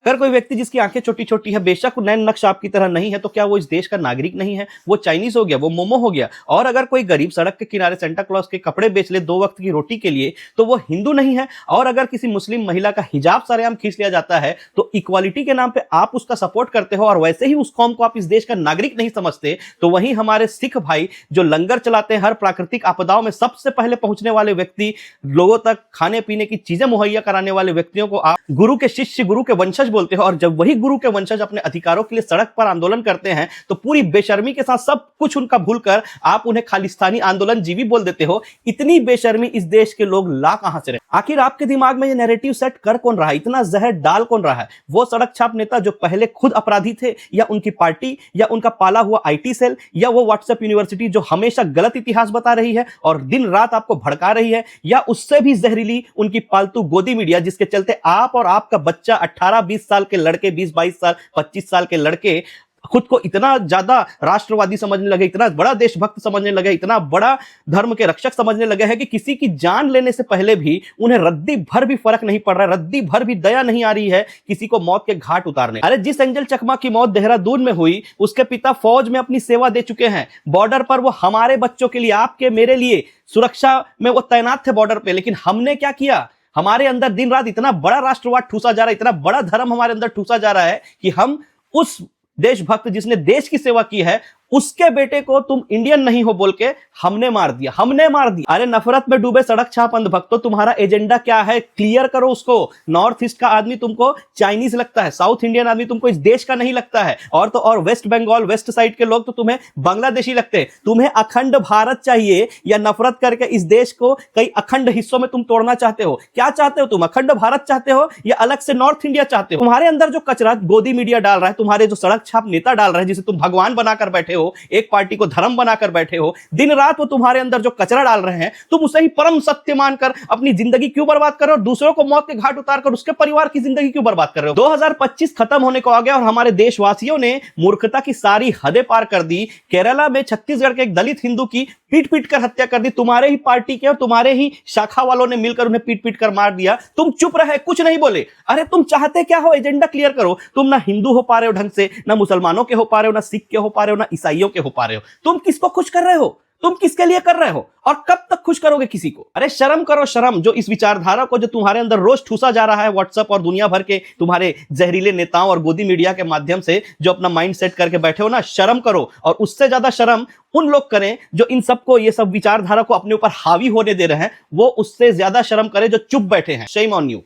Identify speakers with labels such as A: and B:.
A: अगर कोई व्यक्ति जिसकी आंखें छोटी छोटी है, बेशक नैन नक्श आपकी तरह नहीं है, तो क्या वो इस देश का नागरिक नहीं है? वो चाइनीज हो गया, वो मोमो हो गया। और अगर कोई गरीब सड़क के किनारे सेंटा क्लॉज के कपड़े बेच ले 2 वक्त की रोटी के लिए, तो वो हिंदू नहीं है। और अगर किसी मुस्लिम महिला का हिजाब सरेआम खींच लिया जाता है, तो इक्वालिटी के नाम पे आप उसका सपोर्ट करते हो और वैसे ही उस कौम को आप इस देश का नागरिक नहीं समझते। तो वहीं हमारे सिख भाई जो लंगर चलाते हैं, हर प्राकृतिक आपदाओं में सबसे पहले पहुंचने वाले व्यक्ति, लोगों तक खाने पीने की चीजें मुहैया कराने वाले व्यक्तियों को आप गुरु के शिष्य, गुरु के वंशज बोलते हो। और जब वही गुरु के वंशज अपने अधिकारों के लिए सड़क पर आंदोलन करते हैं, तो पूरी बेशर्मी के साथ सब कुछ उनका भूलकर आप उन्हें खालिस्तानी आंदोलन जीवी बोल देते हो। इतनी बेशर्मी इस देश के लोग ला कहां से रहे? आखिर आपके दिमाग में ये नैरेटिव सेट कर कौन रहा है? इतना जहर डाल कौन रहा है? वो सड़क छाप नेता जो पहले खुद अपराधी थे, या उनकी पार्टी, या उनका पाला हुआ आईटी सेल, या वो व्हाट्सएप यूनिवर्सिटी जो हमेशा गलत इतिहास बता रही है और दिन रात आपको भड़का रही है, या उससे भी जहरीली उनकी पालतू गोदी मीडिया जिसके चलते आप और आपका बच्चा 18-20 साल के लड़के, 20-22 साल, 25 साल के लड़के खुद को इतना ज्यादा राष्ट्रवादी समझने लगे, इतना बड़ा देशभक्त समझने लगे, इतना बड़ा धर्म के रक्षक समझने लगे हैं कि किसी की जान लेने से पहले भी उन्हें रद्दी भर भी फर्क नहीं पड़ रहा है, रद्दी भर भी दया नहीं आ रही है किसी को मौत के घाट उतारने। अरे जिस एंजल चकमा की मौत देहरादून में हुई, उसके पिता फौज में अपनी सेवा दे चुके हैं। बॉर्डर पर वो हमारे बच्चों के लिए, आपके मेरे लिए सुरक्षा में वो तैनात थे बॉर्डर पे। लेकिन हमने क्या किया? हमारे अंदर दिन रात इतना बड़ा राष्ट्रवाद ठूसा जा रहा है, इतना बड़ा धर्म हमारे अंदर ठूसा जा रहा है कि हम उस देशभक्त जिसने देश की सेवा की है, उसके बेटे को तुम इंडियन नहीं हो बोल के हमने मार दिया, हमने मार दिया। अरे नफरत में डूबे सड़क छाप अंधभक्तों, तुम्हारा एजेंडा क्या है? क्लियर करो उसको। नॉर्थ ईस्ट का आदमी तुमको चाइनीज लगता है, साउथ इंडियन आदमी तुमको इस देश का नहीं लगता है, और तो और वेस्ट बंगाल, वेस्ट साइड के लोग तो तुम्हें बांग्लादेशी लगते हैं। तुम्हें अखंड भारत चाहिए, या नफरत करके इस देश को कई अखंड हिस्सों में तुम तोड़ना चाहते हो? क्या चाहते हो तुम? अखंड भारत चाहते हो या अलग से नॉर्थ इंडिया चाहते हो? तुम्हारे अंदर जो कचरा गोदी मीडिया डाल रहा है, तुम्हारे जो सड़क छाप नेता डाल रहे हैं, जिसे तुम भगवान बनाकर बैठे हो, एक पार्टी को धर्म बनाकर बैठे हो, दिन रात वो तुम्हारे अंदर जो कचरा डाल रहे हैं, तुम उसे ही परम सत्य मानकर अपनी जिंदगी क्यों बर्बाद कर रहे हो? और दूसरों को मौत के घाट उतारकर उसके परिवार की जिंदगी क्यों बर्बाद कर रहे हो? 2025 खत्म होने को आ गया और हमारे देशवासियों ने मूर्खता की सारी हदें पार कर दी। केरला में छत्तीसगढ़ के एक दलित हिंदू की पीट पीट कर हत्या कर दी। तुम्हारे ही पार्टी के और तुम्हारे ही शाखा वालों ने मिलकर उन्हें पीट पीट कर मार दिया। तुम चुप रहे, कुछ नहीं बोले। अरे तुम चाहते क्या हो? एजेंडा क्लियर करो। तुम ना हिंदू हो पा रहे हो ढंग से, ना मुसलमानों के हो पा रहे हो, ना सिख के हो पा रहे हो, ना ईसाइयों के हो पा रहे हो। तुम किसको खुश कर रहे हो? तुम किसके लिए कर रहे हो? और कब तक खुश करोगे किसी को? अरे शर्म करो, शर्म। जो इस विचारधारा को जो तुम्हारे अंदर रोज ठूसा जा रहा है व्हाट्सएप और दुनिया भर के तुम्हारे जहरीले नेताओं और गोदी मीडिया के माध्यम से, जो अपना माइंड सेट करके बैठे हो ना, शर्म करो। और उससे ज्यादा शर्म उन लोग करें जो इन सबको, ये सब विचारधारा को अपने ऊपर हावी होने दे रहे हैं, वो उससे ज्यादा शर्म करें जो चुप बैठे हैं। Shame on you.